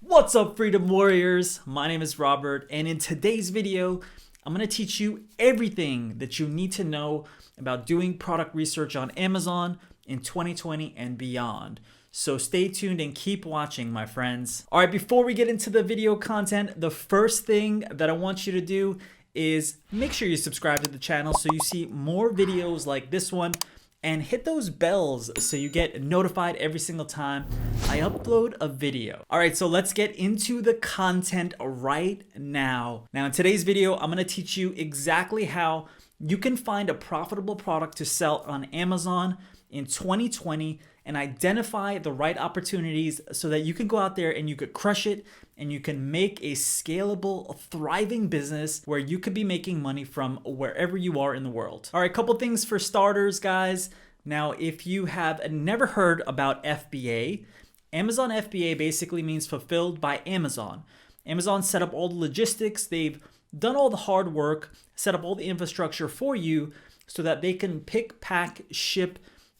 What's up, Freedom Warriors? My name is Robert, and in today's video, I'm going to teach you everything that you need to know about doing product research on Amazon in 2020 and beyond. So stay tuned and keep watching, my friends. All right, before we get into the video content, the first thing that I want you to do is make sure you subscribe to the channel so you see more videos like this one, and hit those bells so you get notified every single time I upload a video. All right, so let's get into the content right now. Now in today's video, I'm gonna teach you exactly how you can find a profitable product to sell on Amazon in 2020 and identify the right opportunities so that you can go out there and you could crush it and you can make a scalable, thriving business where you could be making money from wherever you are in the world. All right, couple things for starters, guys. Now, if you have never heard about FBA, Amazon FBA basically means fulfilled by Amazon. Amazon set up all the logistics, they've done all the hard work, set up all the infrastructure for you so that they can pick, pack, ship,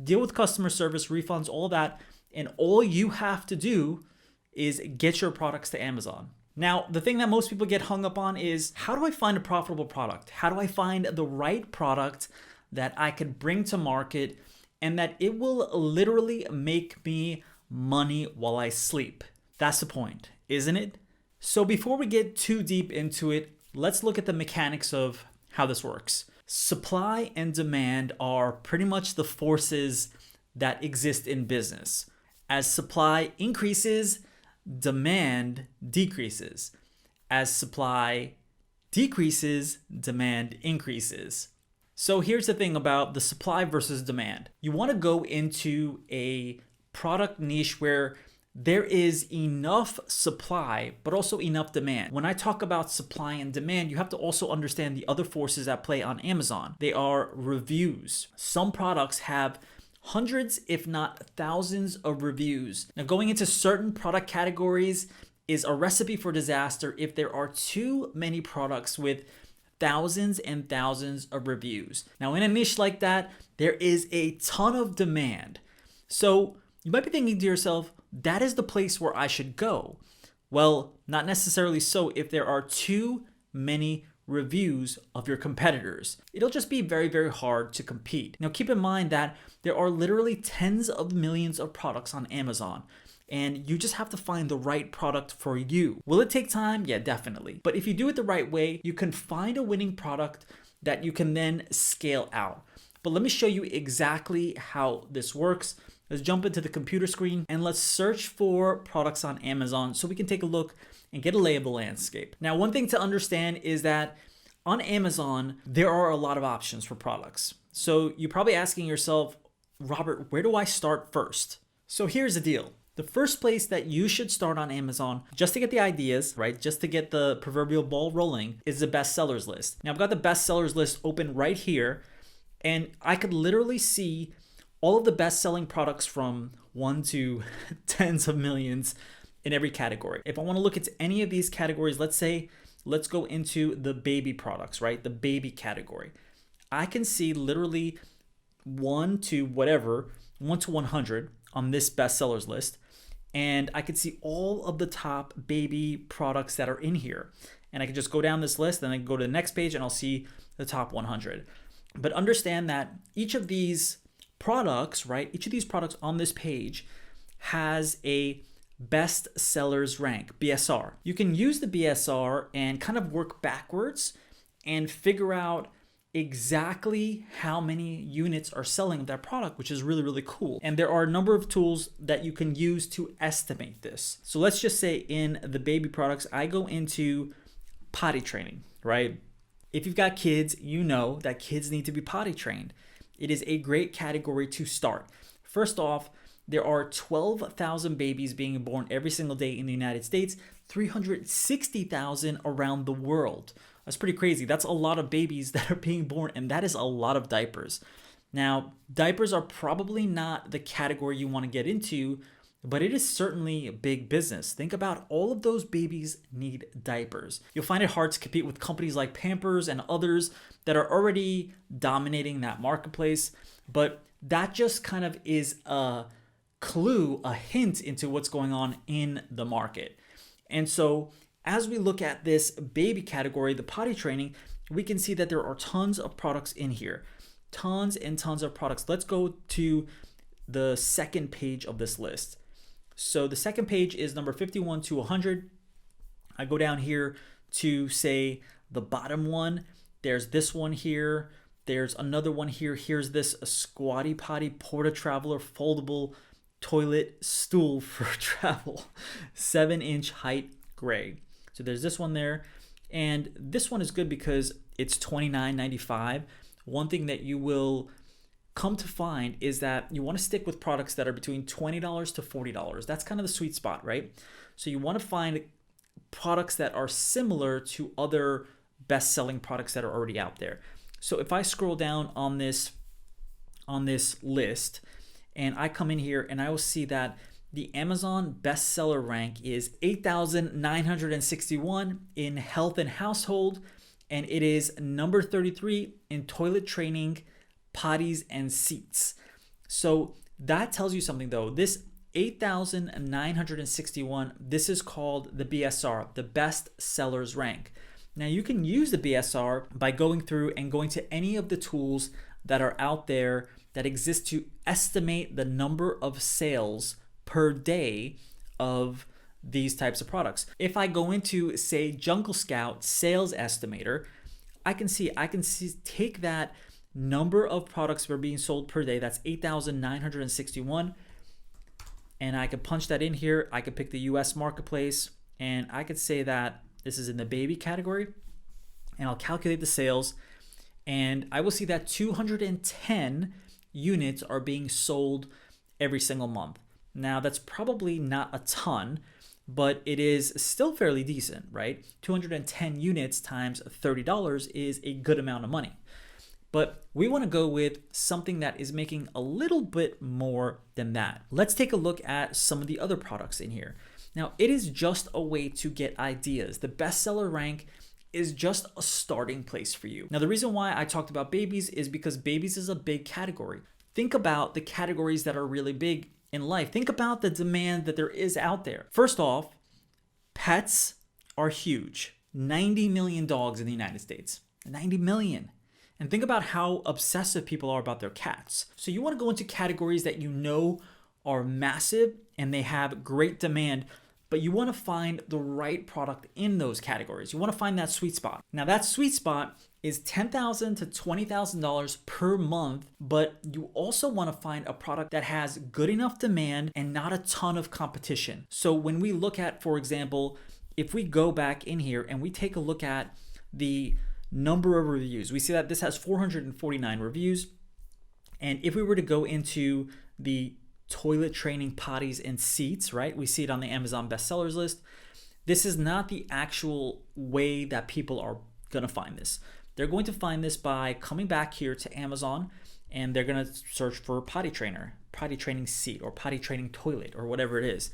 deal with customer service, refunds, all that, and all you have to do is get your products to Amazon. Now, the thing that most people get hung up on is, how do I find a profitable product? How do I find the right product that I could bring to market and that it will literally make me money while I sleep? That's the point, isn't it? So before we get too deep into it, let's look at the mechanics of how this works. Supply and demand are pretty much the forces that exist in business. As supply increases, demand decreases. As supply decreases, demand increases. So here's the thing about the supply versus demand. You want to go into a product niche where there is enough supply, but also enough demand. When I talk about supply and demand, you have to also understand the other forces at play on Amazon. They are reviews. Some products have hundreds, if not thousands of reviews. Now, going into certain product categories is a recipe for disaster if there are too many products with thousands and thousands of reviews. Now, in a niche like that, there is a ton of demand. So you might be thinking to yourself, that is the place where I should go. Well, not necessarily so if there are too many reviews of your competitors. It'll just be very, very hard to compete. Now, keep in mind that there are literally tens of millions of products on Amazon, and you just have to find the right product for you. Will it take time? Yeah, definitely. But if you do it the right way, you can find a winning product that you can then scale out. But let me show you exactly how this works. Let's jump into the computer screen and let's search for products on Amazon so we can take a look and get a lay of the landscape. Now, one thing to understand is that on Amazon, there are a lot of options for products. So you're probably asking yourself, Robert, where do I start first? So here's the deal. The first place that you should start on Amazon, just to get the ideas, right? Just to get the proverbial ball rolling, is the bestsellers list. Now, I've got the bestsellers list open right here, and I could literally see all of the best-selling products from 1 to tens of millions in every category. If I want to look at any of these categories, let's go into the baby products, right? The baby category. I can see literally 1 to 100 on this bestsellers list. And I can see all of the top baby products that are in here. And I can just go down this list and then go to the next page and I'll see the top 100. But understand that each of these products, right? Each of these products on this page has a best sellers rank, BSR. You can use the BSR and kind of work backwards and figure out exactly how many units are selling of that product, which is really, really cool. And there are a number of tools that you can use to estimate this. So let's just say in the baby products, I go into potty training, right? If you've got kids, you know that kids need to be potty trained. It is a great category to start. First off, there are 12,000 babies being born every single day in the United States, 360,000 around the world. That's pretty crazy. That's a lot of babies that are being born, and that is a lot of diapers. Now, diapers are probably not the category you want to get into, but it is certainly a big business. Think about all of those babies need diapers. You'll find it hard to compete with companies like Pampers and others that are already dominating that marketplace, but that just kind of is a clue, a hint into what's going on in the market. And so as we look at this baby category, the potty training, we can see that there are tons of products in here. Tons and tons of products. Let's go to the second page of this list. So the second page is number 51 to 100. I go down here to say the bottom one. There's this one here. There's another one here. Here's this Squatty Potty Porta Traveler foldable toilet stool for travel, 7-inch height gray. So there's this one there. And this one is good because it's $29.95. One thing that you will come to find is that you want to stick with products that are between $20 to $40. That's kind of the sweet spot, right? So you want to find products that are similar to other best-selling products that are already out there. So if I scroll down on this list and I come in here and I will see that the Amazon bestseller rank is 8,961 in health and household, and it is number 33 in toilet training, potties, and seats. So that tells you something though. This 8,961, this is called the BSR, the best sellers rank. Now you can use the BSR by going through and going to any of the tools that are out there that exist to estimate the number of sales per day of these types of products. If I go into, say, Jungle Scout sales estimator, I can see take that number of products that are being sold per day, that's 8,961, and I could punch that in here. I could pick the US marketplace, and I could say that this is in the baby category, and I'll calculate the sales, and I will see that 210 units are being sold every single month. Now, that's probably not a ton, but it is still fairly decent, right? 210 units times $30 is a good amount of money. But we want to go with something that is making a little bit more than that. Let's take a look at some of the other products in here. Now, it is just a way to get ideas. The bestseller rank is just a starting place for you. Now, the reason why I talked about babies is because babies is a big category. Think about the categories that are really big in life. Think about the demand that there is out there. First off, pets are huge. 90 million dogs in the United States. 90 million. And think about how obsessive people are about their cats. So you want to go into categories that you know are massive and they have great demand, but you want to find the right product in those categories. You want to find that sweet spot. Now that sweet spot is $10,000 to $20,000 per month, but you also want to find a product that has good enough demand and not a ton of competition. So when we look at, for example, if we go back in here and we take a look at the number of reviews, we see that this has 449 reviews. And if we were to go into the toilet training, potties, and seats, right? We see it on the Amazon bestsellers list. This is not the actual way that people are going to find this. They're going to find this by coming back here to Amazon, and they're going to search for potty trainer, potty training seat, or potty training toilet, or whatever it is.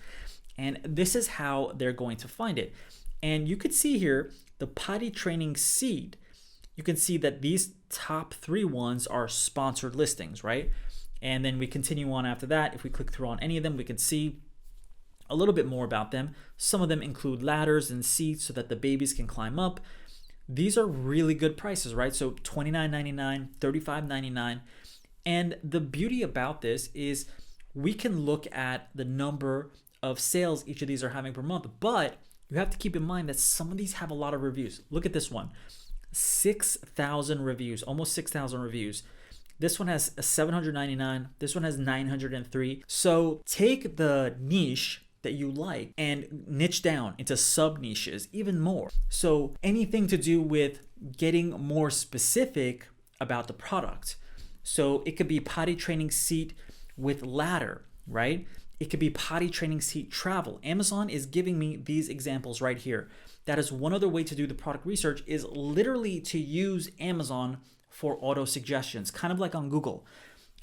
And this is how they're going to find it. And you could see here the potty training seat. You can see that these top 3 ones are sponsored listings, right? And then we continue on after that. If we click through on any of them, we can see a little bit more about them. Some of them include ladders and seats so that the babies can climb up. These are really good prices, right? So $29.99, $35.99. And the beauty about this is we can look at the number of sales each of these are having per month, but you have to keep in mind that some of these have a lot of reviews. Look at this one, 6,000 reviews, almost 6,000 reviews. This one has 799. This one has 903. So take the niche that you like and niche down into sub niches even more. So anything to do with getting more specific about the product. So it could be potty training seat with ladder, right? It could be potty training seat travel. Amazon is giving me these examples right here. That is one other way to do the product research, is literally to use Amazon for auto suggestions, kind of like on Google.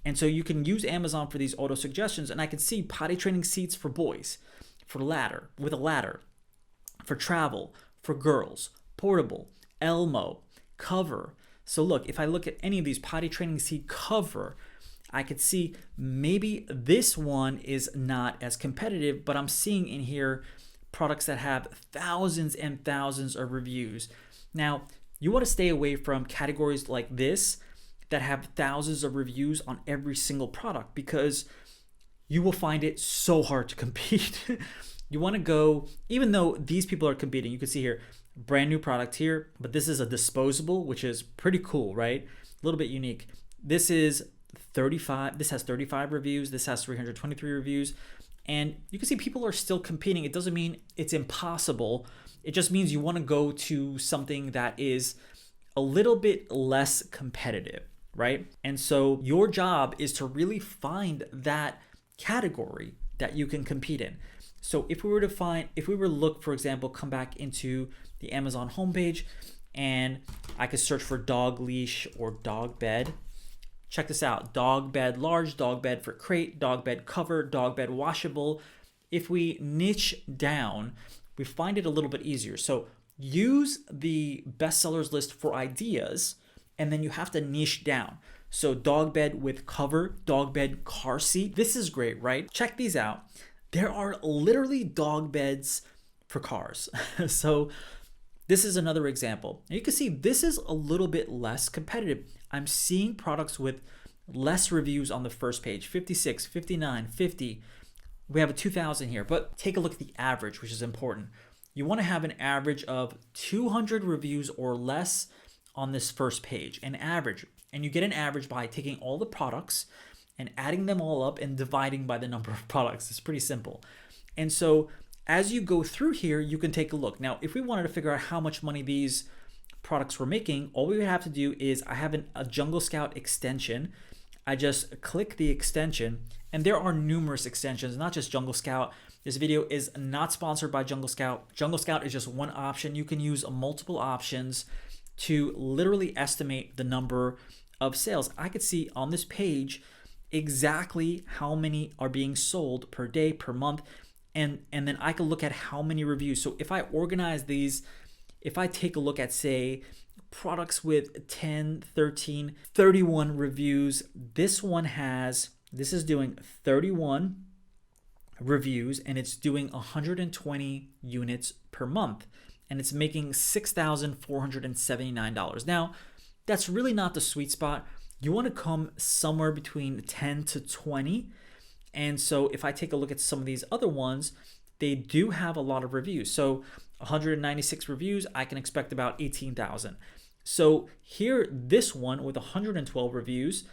And so you can use Amazon for these auto suggestions, and I can see potty training seats for boys, for ladder, with a ladder, for travel, for girls, portable, Elmo, cover. So look, if I look at any of these potty training seat cover, I could see maybe this one is not as competitive, but I'm seeing in here products that have thousands and thousands of reviews. Now, you want to stay away from categories like this that have thousands of reviews on every single product, because you will find it so hard to compete. You want to go, even though these people are competing, you can see here, brand new product here, but this is a disposable, which is pretty cool, right? A little bit unique. This has 35 reviews. This has 323 reviews. And you can see people are still competing. It doesn't mean it's impossible. It just means you want to go to something that is a little bit less competitive, right? And so your job is to really find that category that you can compete in. So if we were to look, for example, come back into the Amazon homepage, and I could search for dog leash or dog bed. Check this out: dog bed large, dog bed for crate, dog bed cover, dog bed washable. If we niche down, we find it a little bit easier. So use the bestsellers list for ideas, and then you have to niche down. So dog bed with cover, dog bed car seat. This is great, right? Check these out. There are literally dog beds for cars. So this is another example. And you can see this is a little bit less competitive. I'm seeing products with less reviews on the first page: 56, 59, 50. We have a 2,000 here, but take a look at the average, which is important. You want to have an average of 200 reviews or less on this first page, an average. And you get an average by taking all the products and adding them all up and dividing by the number of products. It's pretty simple. And so as you go through here, you can take a look. Now, if we wanted to figure out how much money these products were making, all we would have to do is, I have a Jungle Scout extension. I just click the extension, and there are numerous extensions, not just Jungle Scout. This video is not sponsored by Jungle Scout. Jungle Scout is just one option. You can use multiple options to literally estimate the number of sales. I could see on this page exactly how many are being sold per day, per month, and then I can look at how many reviews. So if I organize these, if I take a look at, say, products with 10, 13, 31 reviews, this is doing 31 reviews, and it's doing 120 units per month, and it's making $6,479. Now, that's really not the sweet spot. You want to come somewhere between 10 to 20. And so if I take a look at some of these other ones, they do have a lot of reviews. So 196 reviews, I can expect about 18,000. So here, this one with 112 reviews,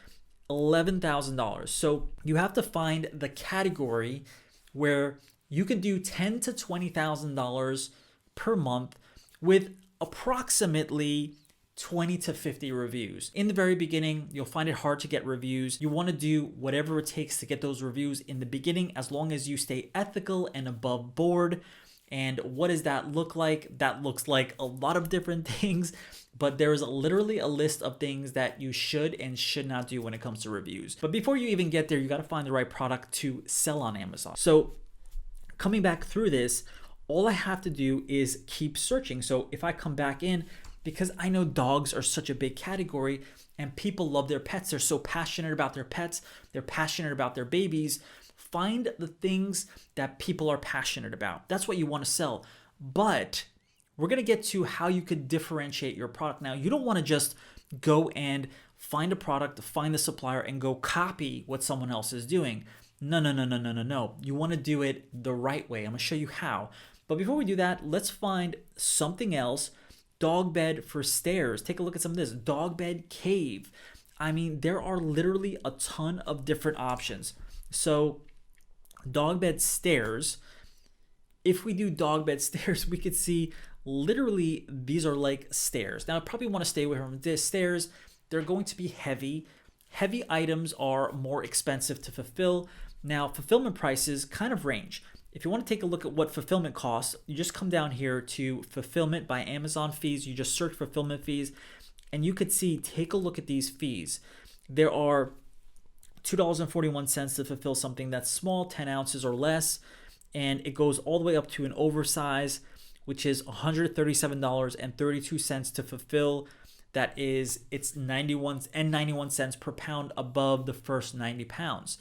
$11,000. So you have to find the category where you can do $10,000 to $20,000 per month with approximately 20 to 50 reviews. In the very beginning, you'll find it hard to get reviews. You want to do whatever it takes to get those reviews in the beginning, as long as you stay ethical and above board. And what does that look like? That looks like a lot of different things, but there is literally a list of things that you should and should not do when it comes to reviews. But before you even get there, you got to find the right product to sell on Amazon. So coming back through this, all I have to do is keep searching. So if I come back in, because I know dogs are such a big category and people love their pets, they're so passionate about their pets, they're passionate about their babies. Find the things that people are passionate about. That's what you want to sell. But we're going to get to how you could differentiate your product. Now, you don't want to just go and find a product, find the supplier, and go copy what someone else is doing. No. You want to do it the right way. I'm going to show you how. But before we do that, let's find something else. Dog bed for stairs. Take a look at some of this. Dog bed cave. I mean, there are literally a ton of different options. So dog bed stairs, if we do dog bed stairs, we could see literally these are like stairs. Now, I probably want to stay away from this stairs. They're going to be heavy. Heavy items are more expensive to fulfill. Now, fulfillment prices kind of range. If you want to take a look at what fulfillment costs, you just come down here to fulfillment by Amazon fees. You just search fulfillment fees, and you could see, take a look at these fees. There are $2.41 to fulfill something that's small, 10 ounces or less, and it goes all the way up to an oversize, which is $137.32 to fulfill. That is, it's 91 cents per pound above the first 90 pounds.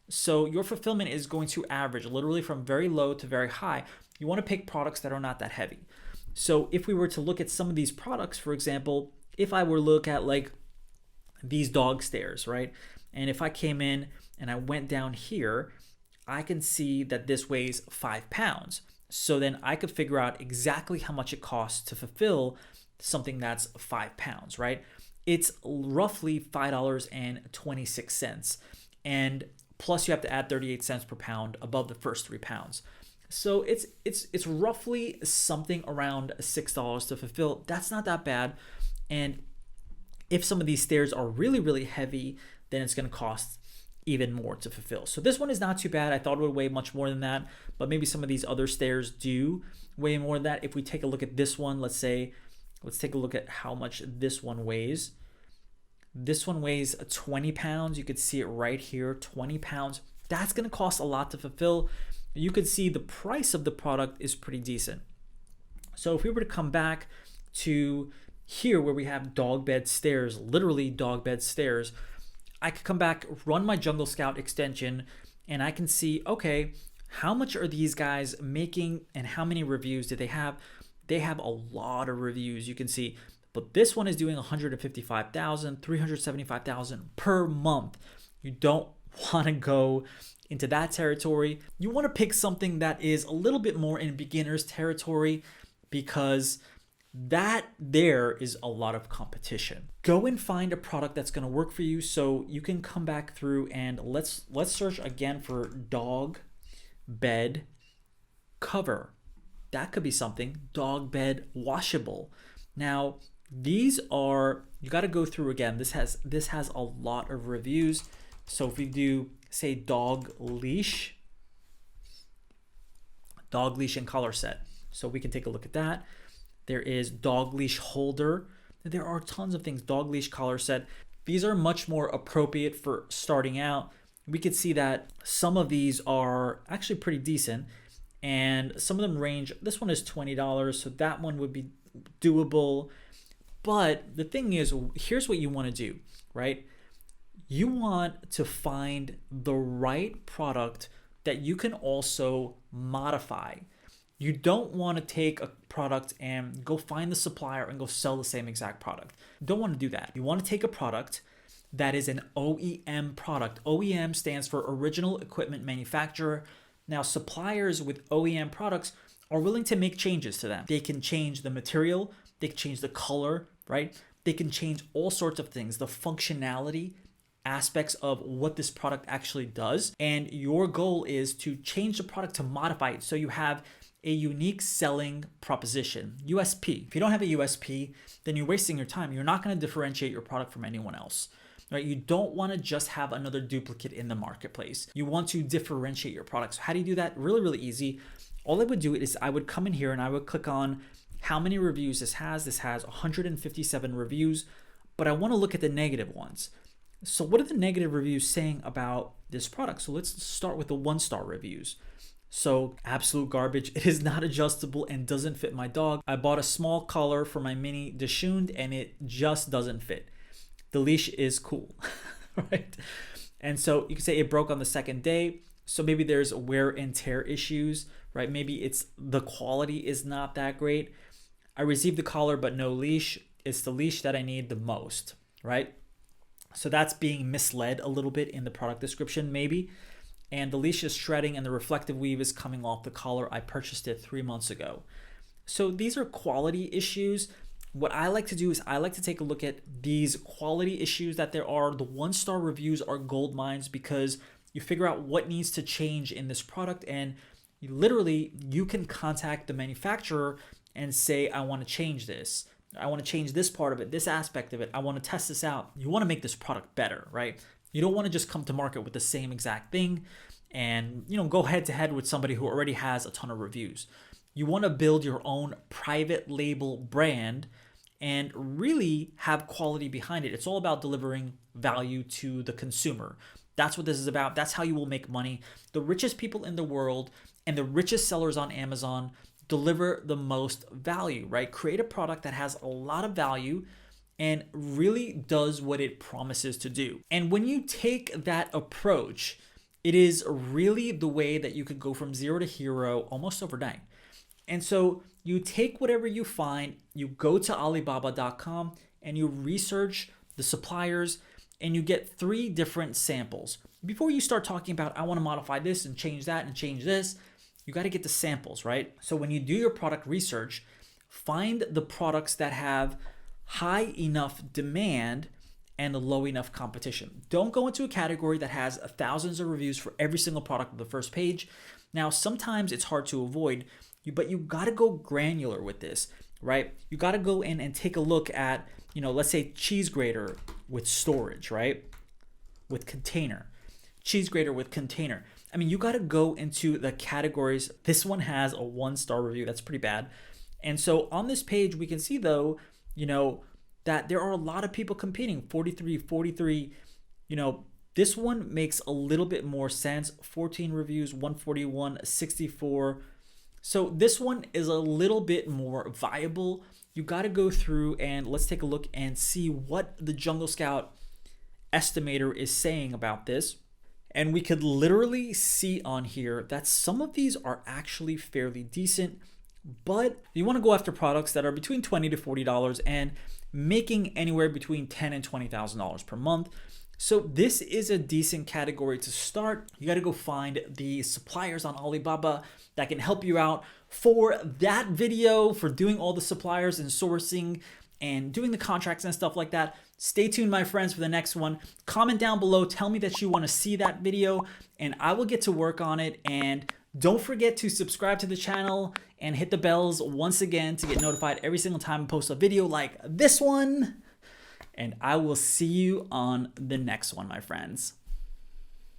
So your fulfillment is going to average literally from very low to very high. you want to pick products that are not that heavy. So if we were to look at some of these products, for example, if I were to look at like these dog stairs, right? And if I came in and I went down here, I can see that this weighs 5 pounds. So then I could figure out exactly how much it costs to fulfill something that's 5 pounds, right? It's roughly $5.26. And plus you have to add 38 cents per pound above the first 3 pounds. So it's roughly something around $6 to fulfill. That's not that bad. And if some of these stairs are really, really heavy, then it's going to cost even more to fulfill. So this one is not too bad. I thought it would weigh much more than that, but maybe some of these other stairs do weigh more than that. If we take a look at this one, let's take a look at how much this one weighs. This one weighs 20 pounds. You could see it right here, 20 pounds. That's going to cost a lot to fulfill. You could see the price of the product is pretty decent. So if we were to come back to here where we have dog bed stairs, literally dog bed stairs, I could come back, run my Jungle Scout extension, and I can see, okay, how much are these guys making and how many reviews do they have? They have a lot of reviews, you can see, but this one is doing 155,000, 375,000 per month. You don't want to go into that territory. You want to pick something that is a little bit more in beginner's territory because that there is a lot of competition. Go and find a product that's going to work for you. So you can come back through and let's search again for dog bed cover. That could be something. Dog bed washable. Now these are, you got to go through again. This has a lot of reviews. So if we do say dog leash and collar set, so we can take a look at that. There is dog leash holder. There are tons of things. Dog leash collar set. These are much more appropriate for starting out. We could see that some of these are actually pretty decent, and some of them range. This one is $20, so that one would be doable. But the thing is, here's what you want to do, right? You want to find the right product that you can also modify. You don't want to take a product and go find the supplier and go sell the same exact product. You don't want to do that. You want to take a product that is an OEM product. OEM stands for Original Equipment Manufacturer. Now, suppliers with OEM products are willing to make changes to them. They can change the material, they can change the color, right? They can change all sorts of things, the functionality aspects of what this product actually does. And your goal is to change the product to modify it so you have a unique selling proposition, USP. If you don't have a USP, then you're wasting your time. You're not going to differentiate your product from anyone else, right? You don't want to just have another duplicate in the marketplace. You want to differentiate your product. So how do you do that? Really, really easy. All I would do is I would come in here and I would click on how many reviews this has. This has 157 reviews, but I want to look at the negative ones. So what are the negative reviews saying about this product? So let's start with the 1-star reviews. So absolute garbage. It is not adjustable and doesn't fit my dog. I bought a small collar for my mini Dachshund and it just doesn't fit. The leash is cool, right? And so you can say it broke on the second day. So maybe there's wear and tear issues, right? Maybe it's the quality is not that great. I received the collar but no leash. It's the leash that I need the most, right? So that's being misled a little bit in the product description maybe. And the leash is shredding and the reflective weave is coming off the collar. I purchased it 3 months ago. So these are quality issues. What I like to do is I like to take a look at these quality issues that there are. The 1-star reviews are gold mines because you figure out what needs to change in this product, and you can contact the manufacturer and say, I want to change this. I want to change this part of it, this aspect of it. I want to test this out. You want to make this product better, right? You don't want to just come to market with the same exact thing and go head to head with somebody who already has a ton of reviews. You want to build your own private label brand and really have quality behind it. It's all about delivering value to the consumer. That's what this is about. That's how you will make money. The richest people in the world and the richest sellers on Amazon deliver the most value, right? Create a product that has a lot of value and really does what it promises to do. And when you take that approach, it is really the way that you could go from zero to hero almost overnight. And so you take whatever you find, you go to Alibaba.com and you research the suppliers and you get 3 different samples. Before you start talking about, I want to modify this and change that and change this, you got to get the samples, right? So when you do your product research, find the products that have high enough demand and low enough competition. Don't go into a category that has thousands of reviews for every single product on the first page. Now, sometimes it's hard to avoid, but you got to go granular with this, right? You got to go in and take a look at, let's say cheese grater with storage, right? With container, cheese grater with container. I mean, you got to go into the categories. This one has a 1-star review. That's pretty bad. And so on this page, we can see though, that there are a lot of people competing, 43. This one makes a little bit more sense. 14 reviews, 141, 64. So this one is a little bit more viable. You got to go through and let's take a look and see what the Jungle Scout estimator is saying about this. And we could literally see on here that some of these are actually fairly decent, but you want to go after products that are between $20 to $40 and making anywhere between $10,000 and $20,000 per month. So this is a decent category to start. You got to go find the suppliers on Alibaba that can help you out for that video, for doing all the suppliers and sourcing and doing the contracts and stuff like that. Stay tuned, my friends, for the next one. Comment down below, tell me that you want to see that video, and I will get to work on it. And don't forget to subscribe to the channel and hit the bells once again to get notified every single time I post a video like this one. And I will see you on the next one, my friends.